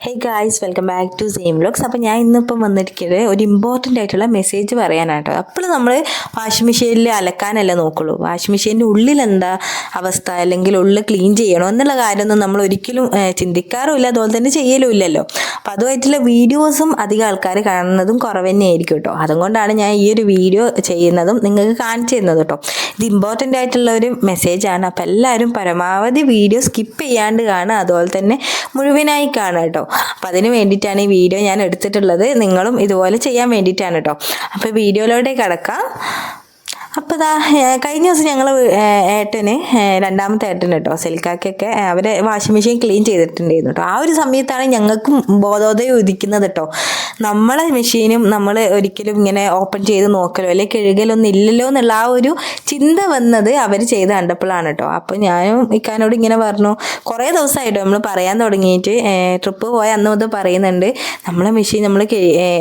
Hey guys, welcome back to same vlogs. അപ്പോൾ ഞാൻ ഇന്നിപ്പം വന്നിരിക്കുന്നത് ഒരു ഇമ്പോർട്ടൻ്റ് ആയിട്ടുള്ള മെസ്സേജ് പറയാനാട്ടോ. അപ്പോൾ നമ്മൾ വാഷിംഗ് മെഷീനിൽ അലക്കാനല്ല നോക്കുള്ളൂ. വാഷിംഗ് മെഷീൻ്റെ ഉള്ളിൽ എന്താ അവസ്ഥ, അല്ലെങ്കിൽ ഉള്ളിൽ ക്ലീൻ ചെയ്യണോ എന്നുള്ള കാര്യമൊന്നും നമ്മൾ ഒരിക്കലും ചിന്തിക്കാറുമില്ല, അതുപോലെ തന്നെ ചെയ്യലും ഇല്ലല്ലോ. അപ്പോൾ അതുമായിട്ടുള്ള വീഡിയോസും അധികം ആൾക്കാർ കാണുന്നതും കുറവ് തന്നെയായിരിക്കും കേട്ടോ. അതുകൊണ്ടാണ് ഞാൻ ഈ ഒരു വീഡിയോ ചെയ്യുന്നതും നിങ്ങൾക്ക് കാണിച്ചു തരുന്നത് കേട്ടോ. ഇത് ഇമ്പോർട്ടൻ്റ് ആയിട്ടുള്ള ഒരു മെസ്സേജാണ്. അപ്പോൾ എല്ലാവരും പരമാവധി വീഡിയോ സ്കിപ്പ് ചെയ്യാണ്ട് കാണുക, അതുപോലെ തന്നെ മുഴുവനായി കാണുക കേട്ടോ. അപ്പം അതിന് വേണ്ടിയിട്ടാണ് ഈ വീഡിയോ ഞാൻ എടുത്തിട്ടുള്ളത്. നിങ്ങളും ഇതുപോലെ ചെയ്യാൻ വേണ്ടിയിട്ടാണ് കേട്ടോ. അപ്പോൾ വീഡിയോയിലോട്ടേക്ക് കടക്കാം. അപ്പോൾ കഴിഞ്ഞ ദിവസം ഞങ്ങൾ ഏട്ടന്, രണ്ടാമത്തെ ഏട്ടന് കേട്ടോ, സെൽക്കാക്കൊക്കെ അവരെ വാഷിംഗ് മെഷീൻ ക്ലീൻ ചെയ്തിട്ടുണ്ടായിരുന്നു കേട്ടോ. ആ ഒരു സമയത്താണ് ഞങ്ങൾക്കും ബോധോദയം ഉദിക്കുന്നത് കേട്ടോ. നമ്മളെ മെഷീനും നമ്മൾ ഒരിക്കലും ഇങ്ങനെ ഓപ്പൺ ചെയ്ത് നോക്കലോ അല്ലെങ്കിൽ കഴുകലൊന്നും ഇല്ലല്ലോ എന്നുള്ള ആ ഒരു ചിന്ത വന്നത് അവർ ചെയ്ത് കണ്ടപ്പോഴാണ് കേട്ടോ. അപ്പോൾ ഞാനും ഇക്കാനോട് ഇങ്ങനെ പറഞ്ഞു, കുറേ ദിവസമായിട്ടോ നമ്മൾ പറയാൻ തുടങ്ങിയിട്ട്. ട്രിപ്പ് പോയ അന്ന് മുതൽ പറയുന്നുണ്ട്, നമ്മളെ മെഷീൻ നമ്മൾ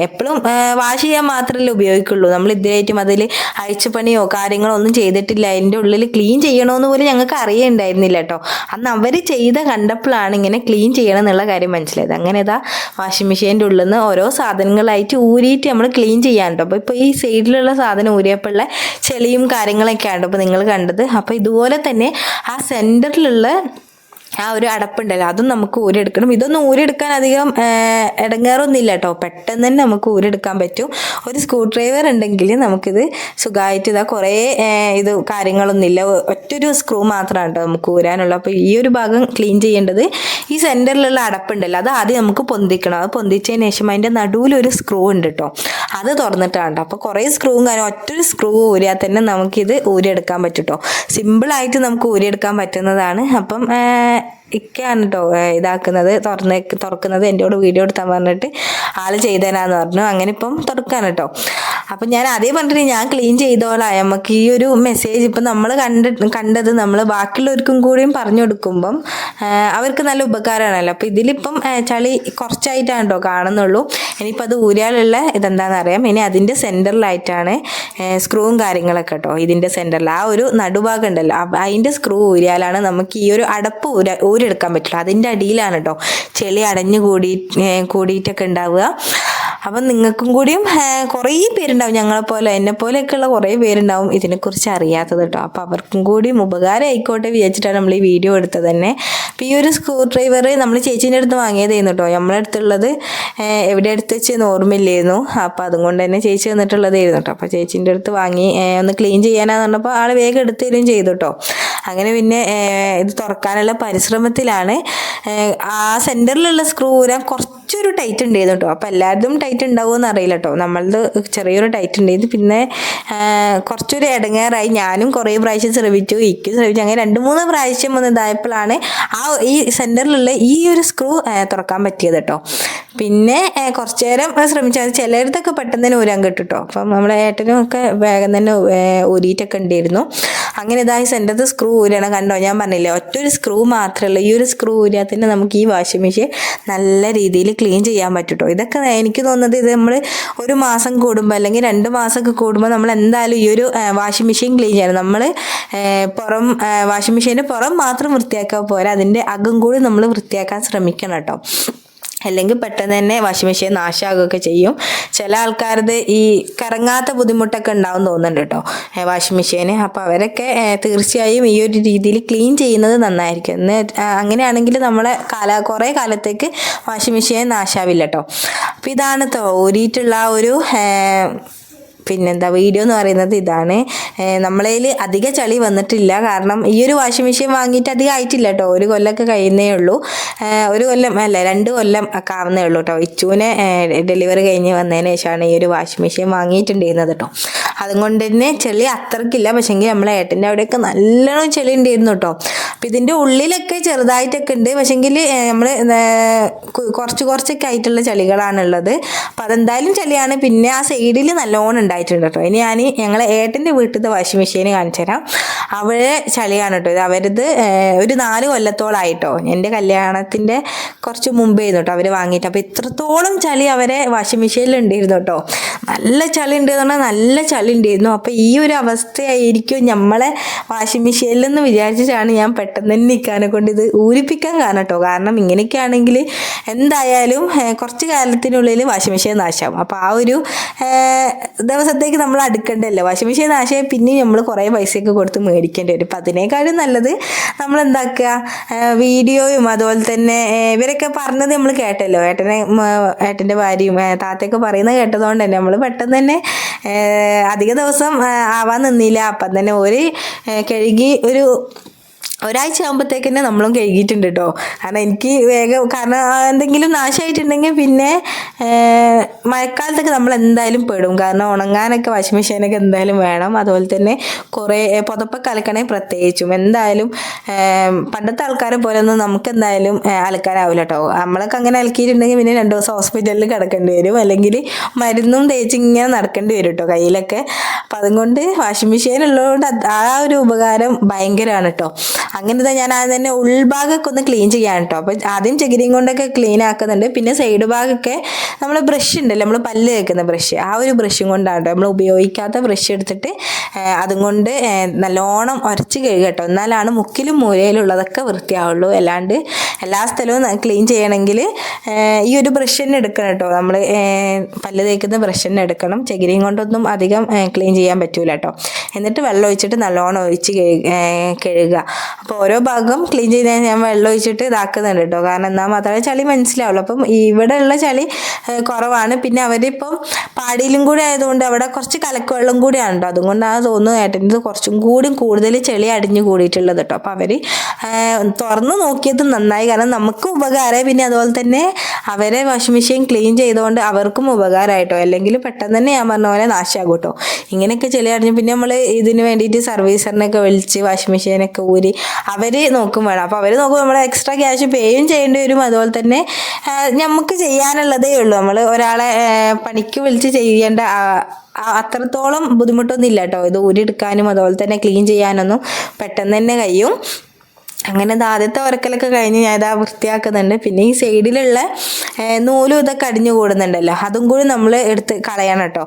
എപ്പോഴും വാഷ് ചെയ്യാൻ മാത്രമല്ലേ ഉപയോഗിക്കുള്ളൂ, നമ്മൾ ഇതുവരെയായിട്ടും അതിൽ അഴിച്ചുപണിയോ കാര്യങ്ങളോ ഒന്നും ചെയ്തിട്ടില്ല, അതിൻ്റെ ഉള്ളിൽ ക്ലീൻ ചെയ്യണമെന്ന് പോലും ഞങ്ങൾക്ക് അറിയുണ്ടായിരുന്നില്ല കേട്ടോ. അന്ന് അവർ ചെയ്ത കണ്ടപ്പോഴാണ് ഇങ്ങനെ ക്ലീൻ ചെയ്യണം എന്നുള്ള കാര്യം മനസ്സിലായത്. അങ്ങനെ വാഷിംഗ് മെഷീൻ്റെ ഉള്ളിൽ നിന്ന് ഓരോ സാധനങ്ങളായിട്ട് ഊരിയിട്ട് നമ്മൾ ക്ലീൻ ചെയ്യാൻ കേട്ടോ. അപ്പോൾ ഈ സൈഡിലുള്ള സാധനം ഊരിയപ്പോഴുള്ള ചെളിയും കാര്യങ്ങളൊക്കെയാണ് അപ്പോൾ നിങ്ങൾ കണ്ടത്. അപ്പോൾ ഇതുപോലെ തന്നെ ആ സെൻറ്ററിലുള്ള ആ ഒരു അടപ്പുണ്ടല്ലോ, അതും നമുക്ക് ഊരെടുക്കണം. ഇതൊന്നും ഊരെടുക്കാൻ അധികം ഇടങ്ങേറൊന്നുമില്ല കേട്ടോ, പെട്ടെന്ന് തന്നെ നമുക്ക് ഊരെടുക്കാൻ പറ്റും. ഒരു സ്ക്രൂ ഡ്രൈവർ ഉണ്ടെങ്കിൽ നമുക്കിത് സുഖമായിട്ട് കുറേ ഇത് കാര്യങ്ങളൊന്നുമില്ല, ഒറ്റൊരു സ്ക്രൂ മാത്രമാണ് കേട്ടോ നമുക്ക് ഊരാനുള്ള. അപ്പോൾ ഈ ഒരു ഭാഗം ക്ലീൻ ചെയ്യേണ്ടത് ഈ സെൻറ്ററിലുള്ള അടപ്പുണ്ടല്ലോ, അത് ആദ്യം നമുക്ക് പൊന്തിക്കണം. അത് പൊന്തിച്ചതിന് ശേഷം അതിൻ്റെ നടുവിലൊരു സ്ക്രൂ ഉണ്ട് കേട്ടോ, അത് തുറന്നിട്ടാണ്. അപ്പോൾ കുറേ സ്ക്രൂവും കാര്യം ഒറ്റൊരു സ്ക്രൂ ഊരിയാൽ തന്നെ നമുക്കിത് ഊരിയെടുക്കാൻ പറ്റും കേട്ടോ. സിമ്പിളായിട്ട് നമുക്ക് ഊരിയെടുക്കാൻ പറ്റുന്നതാണ്. അപ്പം ഇക്കയാണ് കേട്ടോ ഇതാക്കുന്നത്, തുറക്കുന്നത്. എന്നോട് വീഡിയോ എടുത്താൻ പറഞ്ഞിട്ട് ആള് ചെയ്തേനാന്ന് പറഞ്ഞു. അങ്ങനെ ഇപ്പം തുറക്കാൻ കേട്ടോ. അപ്പം ഞാൻ അതേ പറഞ്ഞിട്ട് ഞാൻ ക്ലീൻ ചെയ്തോളാം. നമുക്ക് ഈ ഒരു മെസ്സേജ് ഇപ്പം നമ്മൾ കണ്ടത് നമ്മൾ ബാക്കിയുള്ളവർക്കും കൂടിയും പറഞ്ഞു കൊടുക്കുമ്പം അവർക്ക് നല്ല ഉപകാരമാണല്ലോ. അപ്പം ഇതിലിപ്പം ചളി കുറച്ചായിട്ടാണ് കേട്ടോ കാണുന്നുള്ളൂ. ഇനിയിപ്പോൾ അത് ഊരിയാലുള്ള ഇതെന്താണെന്ന് അറിയാം. ഇനി അതിൻ്റെ സെൻറ്ററിലായിട്ടാണ് സ്ക്രൂവും കാര്യങ്ങളൊക്കെ കേട്ടോ. ഇതിൻ്റെ സെൻറ്ററിൽ ആ ഒരു നടുഭാഗം ഉണ്ടല്ലോ, അതിൻ്റെ സ്ക്രൂ ഊരിയാലാണ് നമുക്ക് ഈ ഒരു അടപ്പ് ഊരെടുക്കാൻ പറ്റുള്ളൂ. അതിൻ്റെ അടിയിലാണ് കേട്ടോ ചെളി അടഞ്ഞു കൂടിയിട്ടൊക്കെ ഉണ്ടാവുക. അപ്പം നിങ്ങൾക്കും കൂടിയും കുറേ പേരുണ്ടാവും, ഞങ്ങളെപ്പോലെ എന്നെപ്പോലെയൊക്കെയുള്ള കുറേ പേരുണ്ടാവും ഇതിനെക്കുറിച്ച് അറിയാത്തത് കേട്ടോ. അപ്പോൾ അവർക്കും കൂടിയും ഉപകാരം ആയിക്കോട്ടെ വിചാരിച്ചിട്ടാണ് നമ്മൾ ഈ വീഡിയോ എടുത്തത് തന്നെ. അപ്പോൾ ഈ ഒരു സ്ക്രൂ ഡ്രൈവർ നമ്മൾ ചേച്ചീൻ്റെ അടുത്ത് വാങ്ങിയതായിരുന്നു കേട്ടോ. നമ്മളെ അടുത്തുള്ളത് എവിടെ എടുത്ത് വെച്ചെന്ന് ഓർമ്മയില്ലായിരുന്നു. അപ്പോൾ അതുകൊണ്ട് തന്നെ ചേച്ചി വന്നിട്ടുള്ളതായിരുന്നു കേട്ടോ. അപ്പോൾ ചേച്ചീൻ്റെ അടുത്ത് വാങ്ങി ഒന്ന് ക്ലീൻ ചെയ്യാനാന്ന് പറഞ്ഞപ്പോൾ ആൾ വേഗം എടുത്ത് തരുകയും ചെയ്തു കേട്ടോ. അങ്ങനെ പിന്നെ ഇത് തുറക്കാനുള്ള പരിശ്രമത്തിലാണ്. ആ സെൻറ്ററിലുള്ള സ്ക്രൂ ഊരാൻ കുറച്ചൊരു ടൈറ്റ് ഉണ്ടായിരുന്നു കേട്ടോ. അപ്പോൾ എല്ലാവരും ടൈറ്റ് ഉണ്ടാവുമെന്ന് അറിയില്ല കേട്ടോ. നമ്മളത് ചെറിയൊരു ടൈറ്റ് ഉണ്ടായിരുന്നു. പിന്നെ കുറച്ചൊരു ഇടങ്ങേറായി. ഞാനും കുറേ പ്രാവശ്യം ശ്രമിച്ചു, അങ്ങനെ 2-3 പ്രാവശ്യം ഒന്ന് ഇതായപ്പോഴാണ് ഈ സെൻറ്ററിലുള്ള ഈ ഒരു സ്ക്രൂ തുറക്കാൻ പറ്റിയത് കേട്ടോ. പിന്നെ കുറച്ചു നേരം ശ്രമിച്ചാൽ ചിലയിടത്തൊക്കെ പെട്ടെന്ന് തന്നെ ഊരാൻ കിട്ടും കേട്ടോ. അപ്പം നമ്മുടെ ഏട്ടനും ഒക്കെ വേഗം തന്നെ ഊരിയിട്ടൊക്കെ ഉണ്ടായിരുന്നു. അങ്ങനെ സെൻറ്ററിൽ സ്ക്രൂ ഊരണം. കണ്ടോ, ഞാൻ പറഞ്ഞില്ലേ ഒറ്റൊരു സ്ക്രൂ മാത്രമല്ല, ഈ ഒരു സ്ക്രൂ ഊരിയാൽ തന്നെ നമുക്ക് ഈ വാഷിംഗ് മെഷീൻ നല്ല രീതിയിൽ ക്ലീൻ ചെയ്യാൻ പറ്റും കേട്ടോ. ഇതൊക്കെ എനിക്ക് തോന്നുന്നത് ഇത് നമ്മൾ 1 മാസം കൂടുമ്പോൾ അല്ലെങ്കിൽ 2 മാസമൊക്കെ കൂടുമ്പോൾ നമ്മൾ എന്തായാലും ഈ ഒരു വാഷിംഗ് മെഷീൻ ക്ലീൻ ചെയ്യണം. നമ്മൾ വാഷിംഗ് മെഷീൻ്റെ പുറം മാത്രം വൃത്തിയാക്കാൻ പോരാ, അതിൻ്റെ അകം കൂടി നമ്മൾ വൃത്തിയാക്കാൻ ശ്രമിക്കണം കേട്ടോ. അല്ലെങ്കിൽ പെട്ടെന്ന് തന്നെ വാഷിംഗ് മെഷീൻ നാശമാകുകയൊക്കെ ചെയ്യും. ചില ആൾക്കാരത് ഈ കറങ്ങാത്ത ബുദ്ധിമുട്ടൊക്കെ ഉണ്ടാവും തോന്നുന്നുണ്ട് കേട്ടോ വാഷിംഗ് മെഷീന്. അപ്പോൾ അവരൊക്കെ തീർച്ചയായും ഈ ഒരു രീതിയിൽ ക്ലീൻ ചെയ്യുന്നത് നന്നായിരിക്കും. അങ്ങനെയാണെങ്കിൽ നമ്മളെ കുറേ കാലത്തേക്ക് വാഷിംഗ് മെഷീൻ നാശാവില്ല കേട്ടോ. അപ്പോൾ ഇതാണ് ഊരിയിട്ടുള്ള ഒരു വീഡിയോ എന്ന് പറയുന്നത് ഇതാണ്. നമ്മളതിൽ അധിക ചളി വന്നിട്ടില്ല, കാരണം ഈ ഒരു വാഷിംഗ് മെഷീൻ വാങ്ങിയിട്ട് അധികം ആയിട്ടില്ല കേട്ടോ. 1 കൊല്ലമൊക്കെ കഴിയുന്നേ ഉള്ളൂ. 1 കൊല്ലം അല്ല 2 കൊല്ലം ഒക്കെ ആവുന്നേ ഉള്ളൂ കേട്ടോ. ഇച്ചുവിനെ ഡെലിവറി കഴിഞ്ഞ് വന്നതിന് ശേഷമാണ് ഈ ഒരു വാഷിംഗ് മെഷീൻ വാങ്ങിയിട്ടുണ്ടായിരുന്നത് കേട്ടോ. അതുകൊണ്ട് തന്നെ ചെളി അത്രക്കില്ല. പക്ഷേങ്കിൽ നമ്മളെ ഏട്ടൻ്റെ അവിടെയൊക്കെ നല്ലോണം ചെളി ഉണ്ടായിരുന്നു കേട്ടോ. അപ്പം ഇതിൻ്റെ ഉള്ളിലൊക്കെ ചെറുതായിട്ടൊക്കെ ഉണ്ട്. പക്ഷേങ്കിൽ നമ്മൾ കുറച്ചൊക്കെ ആയിട്ടുള്ള ചളികളാണുള്ളത്. അപ്പം അതെന്തായാലും ചളിയാണ്. പിന്നെ ആ സൈഡിൽ നല്ലോണം ഉണ്ടായിട്ടുണ്ട് കേട്ടോ. ഇനി ഞാൻ ഞങ്ങളെ ഏട്ടൻ്റെ വീട്ടിലത്തെ വാഷിംഗ് മെഷീൻ കാണിച്ചു തരാം. അവിടെ ചളിയാണ് കേട്ടോ. ഇത് അവരത് ഒരു 4 കൊല്ലത്തോളായിട്ടോ. എൻ്റെ കല്യാണത്തിൻ്റെ കുറച്ച് മുമ്പേ ആയിരുന്നു കേട്ടോ അവർ വാങ്ങിയിട്ട്. അപ്പോൾ ഇത്രത്തോളം ചളി അവരെ വാഷിംഗ് മെഷീനിൽ ഉണ്ടായിരുന്നു കേട്ടോ. നല്ല ചളി ഉണ്ട് എന്ന് പറഞ്ഞാൽ നല്ല ചളി ഉണ്ടായിരുന്നു. അപ്പോൾ ഈ ഒരു അവസ്ഥയായിരിക്കും നമ്മളെ വാഷിംഗ് മെഷീനിലെന്ന് വിചാരിച്ചിട്ടാണ് ഞാൻ പെട്ടെന്ന് തന്നെ നിൽക്കാനെ കൊണ്ട് ഇത് ഊരിപ്പിക്കാൻ കാരണം കേട്ടോ. കാരണം ഇങ്ങനെയൊക്കെ ആണെങ്കിൽ എന്തായാലും കുറച്ച് കാലത്തിനുള്ളിൽ വാഷിംഗ് മെഷീൻ നാശമാവും. അപ്പോൾ ആ ഒരു ദിവസത്തേക്ക് നമ്മൾ അടുക്കണ്ടല്ലോ. വാഷിംഗ് മെഷീൻ നാശമായി പിന്നെയും നമ്മൾ കുറേ പൈസയൊക്കെ കൊടുത്ത് മേടിക്കേണ്ടി വരും. അപ്പം അതിനേക്കാളും നല്ലത് നമ്മൾ എന്താക്കുക, വീഡിയോയും അതുപോലെ തന്നെ ഇവരൊക്കെ പറഞ്ഞത് നമ്മൾ കേട്ടല്ലോ, ഏട്ടൻ്റെ ഭാര്യയും താത്തയൊക്കെ പറയുന്നത് കേട്ടതുകൊണ്ട് തന്നെ നമ്മൾ പെട്ടെന്ന് തന്നെ അധിക ദിവസം ആവാൻ നിന്നില്ല. അപ്പം തന്നെ ഒരു കഴുകി ഒരാഴ്ച ആകുമ്പോഴത്തേക്ക് തന്നെ നമ്മളും കഴുകിയിട്ടുണ്ട് കേട്ടോ. കാരണം എനിക്ക് വേഗം, കാരണം എന്തെങ്കിലും നാശമായിട്ടുണ്ടെങ്കിൽ പിന്നെ മഴക്കാലത്തൊക്കെ നമ്മൾ എന്തായാലും പെടും. കാരണം ഉണങ്ങാനൊക്കെ വാഷിംഗ് മെഷീനൊക്കെ എന്തായാലും വേണം. അതുപോലെ തന്നെ കുറേ പുതപ്പൊക്കെ അലക്കണേ പ്രത്യേകിച്ചും എന്തായാലും പണ്ടത്തെ ആൾക്കാരെ പോലെ ഒന്നും നമുക്ക് എന്തായാലും അലക്കാനാവില്ല കേട്ടോ. നമ്മളൊക്കെ അങ്ങനെ അലക്കിയിട്ടുണ്ടെങ്കിൽ പിന്നെ 2 ദിവസം ഹോസ്പിറ്റലിൽ കിടക്കേണ്ടി വരും, അല്ലെങ്കിൽ മരുന്നും തേച്ച് ഇങ്ങനെ നടക്കേണ്ടി വരും കേട്ടോ കയ്യിലൊക്കെ. അപ്പം അതുകൊണ്ട് വാഷിംഗ് മെഷീൻ ഉള്ളതുകൊണ്ട് ആ ഒരു ഉപകാരം ഭയങ്കരമാണ് കേട്ടോ. അങ്ങനെ ഞാൻ അത് തന്നെ ഉൾഭാഗമൊക്കെ ഒന്ന് ക്ലീൻ ചെയ്യാൻ കേട്ടോ. അപ്പം ആദ്യം ചകിരിയും കൊണ്ടൊക്കെ ക്ലീൻ ആക്കുന്നുണ്ട്. പിന്നെ സൈഡ് ഭാഗമൊക്കെ നമ്മൾ ബ്രഷ് ഉണ്ടല്ലോ, നമ്മൾ പല്ല് തേക്കുന്ന ബ്രഷ്, ആ ഒരു ബ്രഷും കൊണ്ടാണ് കേട്ടോ. നമ്മൾ ഉപയോഗിക്കാത്ത ബ്രഷ് എടുത്തിട്ട് അതും കൊണ്ട് നല്ലോണം ഉരച്ച് കഴുകുക കേട്ടോ. എന്നാലാണ് മുക്കിലും മൂലയിലുള്ളതൊക്കെ വൃത്തിയാവുള്ളൂ. അല്ലാണ്ട് എല്ലാ സ്ഥലവും ക്ലീൻ ചെയ്യണമെങ്കിൽ ഈ ഒരു ബ്രഷ് തന്നെ എടുക്കണം കേട്ടോ. നമ്മൾ പല്ല് തേക്കുന്ന ബ്രഷ് തന്നെ എടുക്കണം. ചകിരിയും കൊണ്ടൊന്നും അധികം ക്ലീൻ ചെയ്യാൻ പറ്റൂല കേട്ടോ. എന്നിട്ട് വെള്ളം ഒഴിച്ചിട്ട് നല്ലോണം ഒഴിച്ച് കഴുകുക. അപ്പോൾ ഓരോ ഭാഗം ക്ലീൻ ചെയ്താൽ ഞാൻ വെള്ളം ഒഴിച്ചിട്ട് ഇതാക്കുന്നുണ്ട് കേട്ടോ. കാരണം എന്നാൽ മാത്രമേ ചളി മനസ്സിലാവുള്ളൂ. അപ്പം ഇവിടെ ഉള്ള ചളി കുറവാണ്. പിന്നെ അവരിപ്പം പാടിയിലും കൂടി ആയതുകൊണ്ട് അവിടെ കുറച്ച് കലക്കവെള്ളം കൂടിയാണ് കേട്ടോ. അതുകൊണ്ടാണ് തോന്നുന്നു ഏട്ടൻ്റെ കുറച്ചും കൂടി കൂടുതൽ ചെളി അടിഞ്ഞു കൂടിയിട്ടുള്ളത് കേട്ടോ. അപ്പോൾ അവർ തുറന്ന് നോക്കിയത് നന്നായി. കാരണം നമുക്ക് ഉപകാരമായി. പിന്നെ അതുപോലെ തന്നെ അവരെ വാഷിംഗ് മെഷീൻ ക്ലീൻ ചെയ്തുകൊണ്ട് അവർക്കും ഉപകാരമായിട്ടോ. അല്ലെങ്കിൽ പെട്ടെന്ന് തന്നെ ഞാൻ പറഞ്ഞ പോലെ നാശമാകും കേട്ടോ. ഇങ്ങനെയൊക്കെ ചെളി അടിഞ്ഞു പിന്നെ നമ്മൾ ഇതിന് വേണ്ടിയിട്ട് സർവീസറിനൊക്കെ വിളിച്ച് വാഷിംഗ് മെഷീനൊക്കെ ഊരി അവർ നോക്കും വേണം. അപ്പോൾ അവർ നോക്കുമ്പോൾ നമ്മൾ എക്സ്ട്രാ ക്യാഷ് പേയും ചെയ്യേണ്ടി വരും. അതുപോലെ തന്നെ നമുക്ക് ചെയ്യാനുള്ളതേ ഉള്ളൂ. നമ്മൾ ഒരാളെ പണിക്ക് വിളിച്ച് ചെയ്യേണ്ട അത്രത്തോളം ബുദ്ധിമുട്ടൊന്നും ഇല്ല കേട്ടോ. ഇത് ഊരിയെടുക്കാനും അതുപോലെ തന്നെ ക്ലീൻ ചെയ്യാനൊന്നും പെട്ടെന്ന് തന്നെ കഴിയും. അങ്ങനെ ആദ്യത്തെ ഉരക്കലൊക്കെ കഴിഞ്ഞ് ഞാൻ ഇതാ വൃത്തിയാക്കുന്നുണ്ട്. പിന്നെ ഈ സൈഡിലുള്ള നൂലും ഇതൊക്കെ അടിഞ്ഞു കൂടുന്നുണ്ടല്ലോ, അതും കൂടി നമ്മൾ എടുത്ത് കളയണം കേട്ടോ.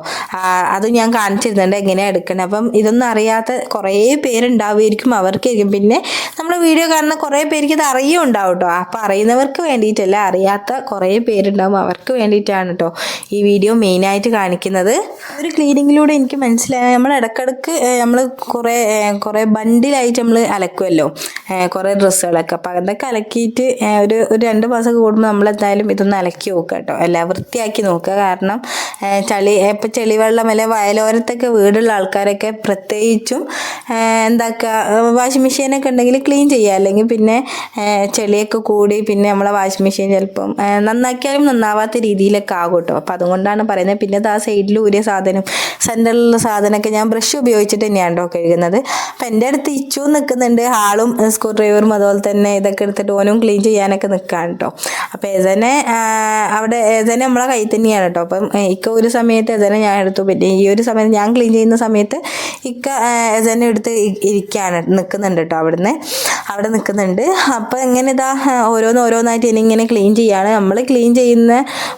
അതും ഞാൻ കാണിച്ചിരുന്നുണ്ട് എങ്ങനെയാണ് എടുക്കണം. അപ്പം ഇതൊന്നും അറിയാത്ത കുറേ പേരുണ്ടാവുമായിരിക്കും, അവർക്കായിരിക്കും. പിന്നെ നമ്മൾ വീഡിയോ കാണുന്ന കുറേ പേർക്ക് ഇത് അറിയുണ്ടാവും കേട്ടോ. അപ്പം അറിയുന്നവർക്ക് വേണ്ടിയിട്ടല്ല, അറിയാത്ത കുറേ പേരുണ്ടാവും, അവർക്ക് വേണ്ടിയിട്ടാണ് കേട്ടോ ഈ വീഡിയോ മെയിനായിട്ട് കാണിക്കുന്നത്. ഒരു ക്ലീനിങ്ങിലൂടെ എനിക്ക് മനസ്സിലായി, നമ്മൾ ഇടയ്ക്കിടയ്ക്ക് നമ്മൾ കുറേ ബണ്ടിലായിട്ട് നമ്മൾ അലക്കുമല്ലോ കുറേ ഡ്രസ്സുകളൊക്കെ. അപ്പം അതൊക്കെ അലക്കിയിട്ട് ഒരു 2 മാസമൊക്കെ കൂടുമ്പോൾ നമ്മളെന്തായാലും ഇതൊന്ന് അലക്കി നോക്കുക കേട്ടോ. എല്ലാം വൃത്തിയാക്കി നോക്കുക. കാരണം ഇപ്പം ചെളിവെള്ളം അല്ലെ വയലോരത്തൊക്കെ വീടുള്ള ആൾക്കാരൊക്കെ പ്രത്യേകിച്ചും എന്താക്കുക, വാഷിംഗ് മെഷീനൊക്കെ ഉണ്ടെങ്കിൽ ക്ലീൻ ചെയ്യുക. അല്ലെങ്കിൽ പിന്നെ ചെളിയൊക്കെ കൂടി പിന്നെ നമ്മളെ വാഷിംഗ് മെഷീൻ ചിലപ്പം നന്നാക്കിയാലും നന്നാവാത്ത രീതിയിലൊക്കെ ആകും കേട്ടോ. അപ്പം അതുകൊണ്ടാണ് പറയുന്നത്. പിന്നെ അത് ആ സൈഡിൽ ഊരിയ സാധനം, സെൻറ്ററിലുള്ള സാധനമൊക്കെ ഞാൻ ബ്രഷ് ഉപയോഗിച്ചിട്ട് തന്നെയാണ് കേട്ടോ കഴുകുന്നത്. അപ്പം എൻ്റെ അടുത്ത് ഇച്ചു നിൽക്കുന്നുണ്ട്, ആളും സ്ക്രൂ ഡ്രൈവറും അതുപോലെ തന്നെ ഇതൊക്കെ എടുത്തിട്ട് ഓനും ക്ലീൻ ചെയ്യാനൊക്കെ നിൽക്കുകയാണ് കേട്ടോ. അപ്പോൾ ഏതനെ നമ്മളെ കയ്യിൽ തന്നെയാണ് കേട്ടോ. അപ്പം ഇക്ക ഒരു സമയത്ത് ഏതനെ ഞാൻ എടുത്തു. പിന്നെ ഈ ഒരു സമയത്ത് ഞാൻ ക്ലീൻ ചെയ്യുന്ന സമയത്ത് ഇക്ക ഏതനെ എടുത്ത് നിൽക്കുന്നുണ്ട് കേട്ടോ. അവിടെ നിൽക്കുന്നുണ്ട്. അപ്പോൾ എങ്ങനെ ഇതാ ഓരോന്നായിട്ട് ഇനിയിങ്ങനെ ക്ലീൻ ചെയ്യാണ്. നമ്മൾ ക്ലീൻ ചെയ്യുന്ന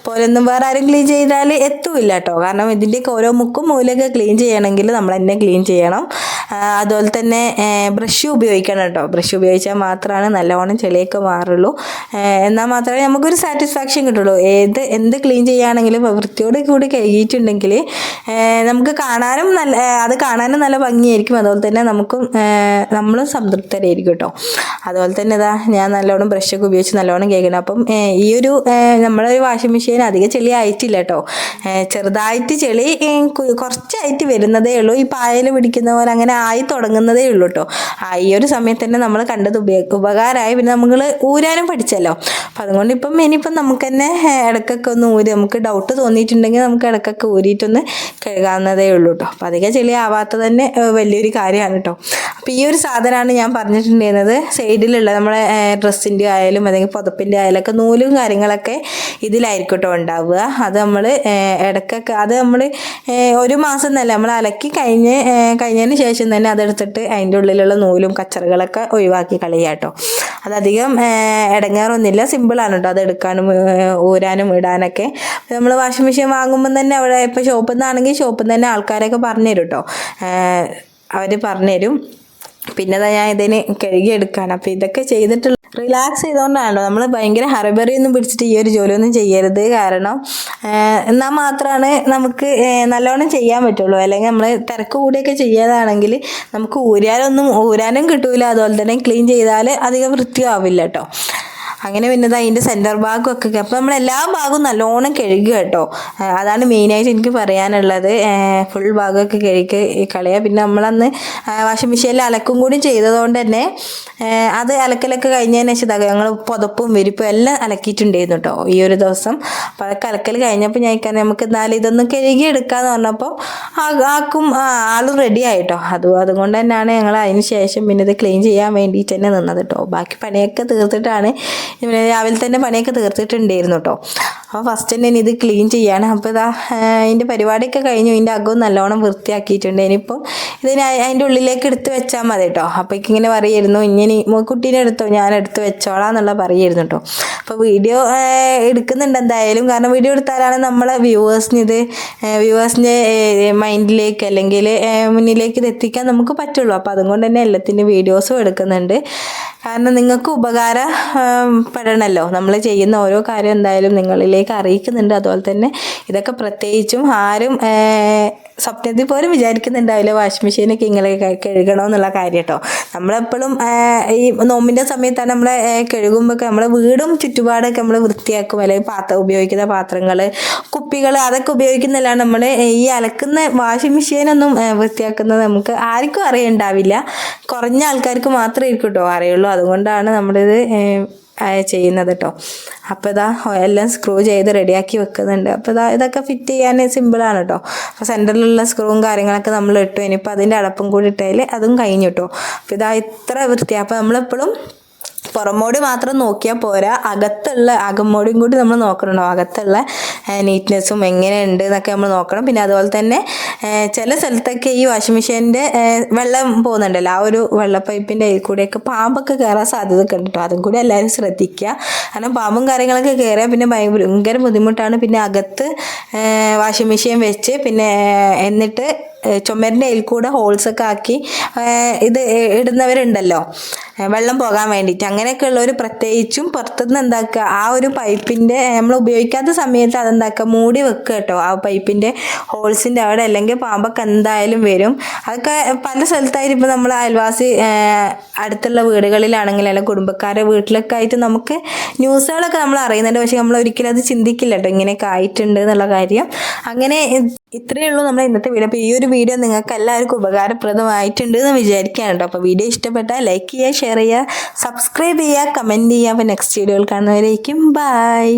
പോലൊന്നും വേറെ ആരും ക്ലീൻ ചെയ്താൽ എത്തൂല്ല കേട്ടോ. കാരണം ഇതിൻ്റെയൊക്കെ ഓരോ മുക്കും മൂലയൊക്കെ ക്ലീൻ ചെയ്യണമെങ്കിൽ നമ്മൾ തന്നെ ക്ലീൻ ചെയ്യണം. അതുപോലെ തന്നെ ബ്രഷ് ഉപയോഗിക്കണം കേട്ടോ. ബ്രഷ് ഉപയോഗിച്ചാൽ മാത്രമാണ് നല്ലവണ്ണം ചെളിയൊക്കെ മാറുള്ളൂ. എന്നാൽ മാത്രമേ നമുക്കൊരു സാറ്റിസ്ഫാക്ഷൻ കിട്ടുള്ളൂ. എന്ത് ക്ലീൻ ചെയ്യുകയാണെങ്കിലും വൃത്തിയോട് കൂടി കഴുകിയിട്ടുണ്ടെങ്കിൽ നമുക്ക് കാണാനും നല്ല ഭംഗിയായിരിക്കും. അതുപോലെ തന്നെ നമ്മളും സംതൃപ്തരായിരിക്കും കേട്ടോ. അതുപോലെ തന്നെ ഞാൻ നല്ലോണം ബ്രഷൊക്കെ ഉപയോഗിച്ച് നല്ലോണം കഴുകണം. അപ്പം ഈ ഒരു നമ്മളൊരു വാഷിംഗ് മെഷീൻ അധികം ചെളി ആയിട്ടില്ല കേട്ടോ. ചെറുതായിട്ട് ചെളി കുറച്ചായിട്ട് വരുന്നതേ ഉള്ളൂ. ഈ പായൽ പിടിക്കുന്ന പോലെ അങ്ങനെ ആയി തുടങ്ങുന്നതേ ഉള്ളൂ കേട്ടോ. ഈ ഒരു സമയത്ത് തന്നെ നമ്മൾ കണ്ടത് ഉപകാരമായി. പിന്നെ നമ്മൾ ഊരാനും പഠിച്ചല്ലോ. അപ്പം അതുകൊണ്ട് ഇനിയിപ്പം നമുക്ക് തന്നെ ഇടയ്ക്കൊക്കെ ഒന്ന് നമുക്ക് ഡൗട്ട് തോന്നിയിട്ടുണ്ടെങ്കിൽ നമുക്ക് ഇടയ്ക്കൊക്കെ ഊരിയിട്ടൊന്ന് കഴുകാവുന്നതേ ഉള്ളൂ കേട്ടോ. അപ്പം അധികം ചെളി ആവാത്തത് തന്നെ വലിയൊരു കാര്യമാണ് കേട്ടോ. അപ്പോൾ ഈ ഒരു സാധനമാണ് ഞാൻ പറഞ്ഞിട്ടുണ്ടായിരുന്നത്. സൈഡിലുള്ള നമ്മളെ ഡ്രസ്സിൻ്റെ ആയാലും അല്ലെങ്കിൽ പുതപ്പിൻ്റെ ആയാലൊക്കെ നൂലും കാര്യങ്ങളൊക്കെ ഇതിലായിരിക്കും കേട്ടോ ഉണ്ടാവുക. അത് നമ്മൾ ഇടയ്ക്കൊക്കെ നമ്മൾ 1 മാസം എന്നല്ല, നമ്മൾ അലക്കി കഴിഞ്ഞതിന് ശേഷം തന്നെ അതെടുത്തിട്ട് അതിൻ്റെ ഉള്ളിലുള്ള നൂലും കച്ചറകളൊക്കെ ഒഴിവാക്കി കളയുക കേട്ടോ. അതധികം ഇടങ്ങാറൊന്നുമില്ല, സിമ്പിളാണ് കേട്ടോ അത് എടുക്കാനും ഊരാനും ഇടാനൊക്കെ. നമ്മൾ വാഷിംഗ് മെഷീൻ വാങ്ങുമ്പം തന്നെ അവിടെ ഇപ്പോൾ ഷോപ്പിൽ നിന്നാണെങ്കിൽ ഷോപ്പിൽ നിന്ന് തന്നെ ആൾക്കാരൊക്കെ പറഞ്ഞു തരും കേട്ടോ, അവർ പറഞ്ഞു തരും. പിന്നെ ഞാൻ ഇതിന് കഴുകിയെടുക്കാണ്. അപ്പോൾ ഇതൊക്കെ ചെയ്തിട്ടുള്ള റിലാക്സ് ചെയ്തുകൊണ്ടാണല്ലോ. നമ്മൾ ഭയങ്കര ഹറിബറിയൊന്നും പിടിച്ചിട്ട് ഈ ഒരു ജോലിയൊന്നും ചെയ്യരുത്. കാരണം എന്നാൽ മാത്രമാണ് നമുക്ക് നല്ലോണം ചെയ്യാൻ പറ്റുള്ളൂ. അല്ലെങ്കിൽ നമ്മൾ തിരക്ക് കൂടിയൊക്കെ ചെയ്യാതാണെങ്കിൽ നമുക്ക് ഊരാനും കിട്ടൂല, അതുപോലെ തന്നെ ക്ലീൻ ചെയ്താൽ അധികം വൃത്തിയാവില്ല കേട്ടോ. അങ്ങനെ പിന്നെ അതിൻ്റെ സെൻറ്റർ ഭാഗമൊക്കെ, അപ്പോൾ നമ്മൾ എല്ലാ ഭാഗവും നല്ലോണം കഴുകുക കേട്ടോ. അതാണ് മെയിനായിട്ട് എനിക്ക് പറയാനുള്ളത്. ഫുൾ ഭാഗമൊക്കെ കഴുകി കളയുക. പിന്നെ നമ്മളന്ന് വാഷിംഗ് മെഷീനിൽ അലക്കും കൂടി ചെയ്തതുകൊണ്ട് തന്നെ അത് അലക്കലൊക്കെ കഴിഞ്ഞതിന് ശേഷം ഞങ്ങൾ പുതപ്പും വിരിപ്പും എല്ലാം അലക്കിയിട്ടുണ്ടായിരുന്നു കേട്ടോ ഈ ഒരു ദിവസം. അപ്പോൾ അതൊക്കെ അലക്കൽ കഴിഞ്ഞപ്പോൾ ഞാൻ നമുക്ക് എന്നാലും ഇതൊന്ന് കഴുകി എടുക്കാമെന്ന് പറഞ്ഞപ്പോൾ ആളും റെഡി ആയിട്ടോ. അതുകൊണ്ട് തന്നെയാണ് ഞങ്ങൾ അതിന് ശേഷം പിന്നെ ഇത് ക്ലീൻ ചെയ്യാൻ വേണ്ടിയിട്ട് തന്നെ നിന്നത് കേട്ടോ. ബാക്കി പണിയൊക്കെ തീർത്തിട്ടാണ്, രാവിലെ തന്നെ പണിയൊക്കെ തീർത്തിട്ടുണ്ടായിരുന്നു കേട്ടോ. അപ്പോൾ ഫസ്റ്റ് തന്നെ ഇത് ക്ലീൻ ചെയ്യാണ്. അപ്പോൾ ഇതാ അതിൻ്റെ പരിപാടിയൊക്കെ കഴിഞ്ഞു. ഇതിൻ്റെ അകവും നല്ലോണം വൃത്തിയാക്കിയിട്ടുണ്ട്. ഇനിയിപ്പം ഇതിന് അതിൻ്റെ ഉള്ളിലേക്ക് എടുത്ത് വെച്ചാൽ മതി കേട്ടോ. അപ്പോൾ ഇങ്ങനെ പറയായിരുന്നു, ഇങ്ങനെ കുട്ടീനെ എടുത്തോ, ഞാൻ എടുത്ത് വെച്ചോളാം എന്നുള്ള പറയായിരുന്നു കേട്ടോ. അപ്പോൾ വീഡിയോ എടുക്കുന്നുണ്ട് എന്തായാലും, കാരണം വീഡിയോ എടുത്താലാണ് നമ്മളെ വ്യൂവേഴ്സിൻ്റെ മൈൻഡിലേക്ക് അല്ലെങ്കിൽ മുന്നിലേക്ക് ഇത് എത്തിക്കാൻ നമുക്ക് പറ്റുള്ളൂ. അപ്പോൾ അതുകൊണ്ട് തന്നെ എല്ലാത്തിൻ്റെ വീഡിയോസും എടുക്കുന്നുണ്ട്. കാരണം നിങ്ങൾക്ക് ഉപകാരപ്പെടണമല്ലോ, നമ്മൾ ചെയ്യുന്ന ഓരോ കാര്യം എന്തായാലും നിങ്ങളിലേക്ക് അറിയിക്കുന്നുണ്ട്. അതുപോലെ തന്നെ ഇതൊക്കെ പ്രത്യേകിച്ചും ആരും സ്വപ്നത്തിൽ പോലും വിചാരിക്കുന്നുണ്ടാവില്ല വാഷിംഗ് മെഷീനൊക്കെ ഇങ്ങനെ കഴുകണമെന്നുള്ള കാര്യം കേട്ടോ. നമ്മളെപ്പോഴും ഈ നോമ്പിൻ്റെ സമയത്താണ് നമ്മളെ കഴുകുമ്പോഴൊക്കെ നമ്മളെ വീടും ചുറ്റുപാടൊക്കെ നമ്മൾ വൃത്തിയാക്കും. അല്ലെങ്കിൽ ഉപയോഗിക്കുന്ന പാത്രങ്ങൾ, കുപ്പികൾ അതൊക്കെ ഉപയോഗിക്കുന്നില്ലാണ്. നമ്മൾ ഈ അലക്കുന്ന വാഷിംഗ് മെഷീനൊന്നും വൃത്തിയാക്കുന്നത് നമുക്ക് ആർക്കും അറിയണ്ടാവില്ല, കുറഞ്ഞ ആൾക്കാർക്ക് മാത്രമേ കേട്ടോ അറിയുള്ളൂ. അതുകൊണ്ടാണ് നമ്മളിത് ചെയ്യുന്നത് കേട്ടോ. അപ്പോൾ ഇതാ എല്ലാം സ്ക്രൂ ചെയ്ത് റെഡിയാക്കി വെക്കുന്നുണ്ട്. അപ്പോൾ ഇതൊക്കെ ഫിറ്റ് ചെയ്യാൻ സിമ്പിളാണ് കേട്ടോ. അപ്പോൾ സെൻറ്ററിലുള്ള സ്ക്രൂവും കാര്യങ്ങളൊക്കെ നമ്മൾ ഇട്ടു. ഇനിയിപ്പോൾ അതിൻ്റെ അടപ്പും കൂടി ഇട്ടാൽ അതും കഴിഞ്ഞു കേട്ടോ. അപ്പോൾ ഇതാ ഇത്ര വൃത്തിയാണ്. അപ്പോൾ നമ്മളെപ്പോഴും പുറമോടി മാത്രം നോക്കിയാൽ പോരാ, അകമോടിയും കൂടി നമ്മൾ നോക്കണോ, അകത്തുള്ള നീറ്റ്നെസ്സും എങ്ങനെയുണ്ട് എന്നൊക്കെ നമ്മൾ നോക്കണം. പിന്നെ അതുപോലെ തന്നെ ചില സ്ഥലത്തൊക്കെ ഈ വാഷിംഗ് മെഷീൻ്റെ വെള്ളം പോകുന്നുണ്ടല്ലോ, ആ ഒരു വെള്ള പൈപ്പിൻ്റെ കൂടെയൊക്കെ പാമ്പൊക്കെ കയറാൻ സാധ്യതയൊക്കെ ഉണ്ട് കേട്ടോ. അതും കൂടി എല്ലാവരും ശ്രദ്ധിക്കുക. കാരണം പാമ്പും കാര്യങ്ങളൊക്കെ കയറിയാൽ പിന്നെ ഭയങ്കര ബുദ്ധിമുട്ടാണ്. പിന്നെ അകത്ത് വാഷിംഗ് മെഷീൻ വെച്ച് പിന്നെ എന്നിട്ട് ചുമരിൻ്റെ അതിൽ കൂടെ ഹോൾസൊക്കെ ആക്കി ഇത് ഇടുന്നവരുണ്ടല്ലോ വെള്ളം പോകാൻ വേണ്ടിയിട്ട്. അങ്ങനെയൊക്കെ ഉള്ളവർ പ്രത്യേകിച്ചും പുറത്തുനിന്ന് എന്താക്കുക, ആ ഒരു പൈപ്പിൻ്റെ നമ്മൾ ഉപയോഗിക്കാത്ത സമയത്ത് അതെന്താക്കുക, മൂടി വെക്കുക കേട്ടോ ആ പൈപ്പിൻ്റെ ഹോൾസിൻ്റെ അവിടെ. അല്ലെങ്കിൽ പാമ്പൊക്കെ എന്തായാലും വരും. അതൊക്കെ പല സ്ഥലത്തായിട്ട് ഇപ്പോൾ നമ്മൾ അയൽവാസി അടുത്തുള്ള വീടുകളിലാണെങ്കിൽ അല്ലെങ്കിൽ കുടുംബക്കാരുടെ വീട്ടിലൊക്കെ ആയിട്ട് നമുക്ക് ന്യൂസുകളൊക്കെ നമ്മൾ അറിയുന്നുണ്ട്. പക്ഷേ നമ്മൾ ഒരിക്കലും അത് ചിന്തിക്കില്ല കേട്ടോ ഇങ്ങനെയൊക്കെ ആയിട്ടുണ്ട് എന്നുള്ള കാര്യം. അങ്ങനെ ഇത്രയേ ഉള്ളൂ നമ്മുടെ ഇന്നത്തെ വീഡിയോ. അപ്പോൾ ഈ ഒരു വീഡിയോ നിങ്ങൾക്ക് എല്ലാവർക്കും ഉപകാരപ്രദമായിട്ടുണ്ട് എന്ന് വിചാരിക്കുകയാണ് കേട്ടോ. അപ്പോൾ വീഡിയോ ഇഷ്ടപ്പെട്ടാൽ ലൈക്ക് ചെയ്യുക, ഷെയർ ചെയ്യുക, സബ്സ്ക്രൈബ് ചെയ്യുക, കമൻറ്റ് ചെയ്യുക. അപ്പോൾ നെക്സ്റ്റ് വീഡിയോയിൽ കാണുന്നവരേക്കും ബൈ.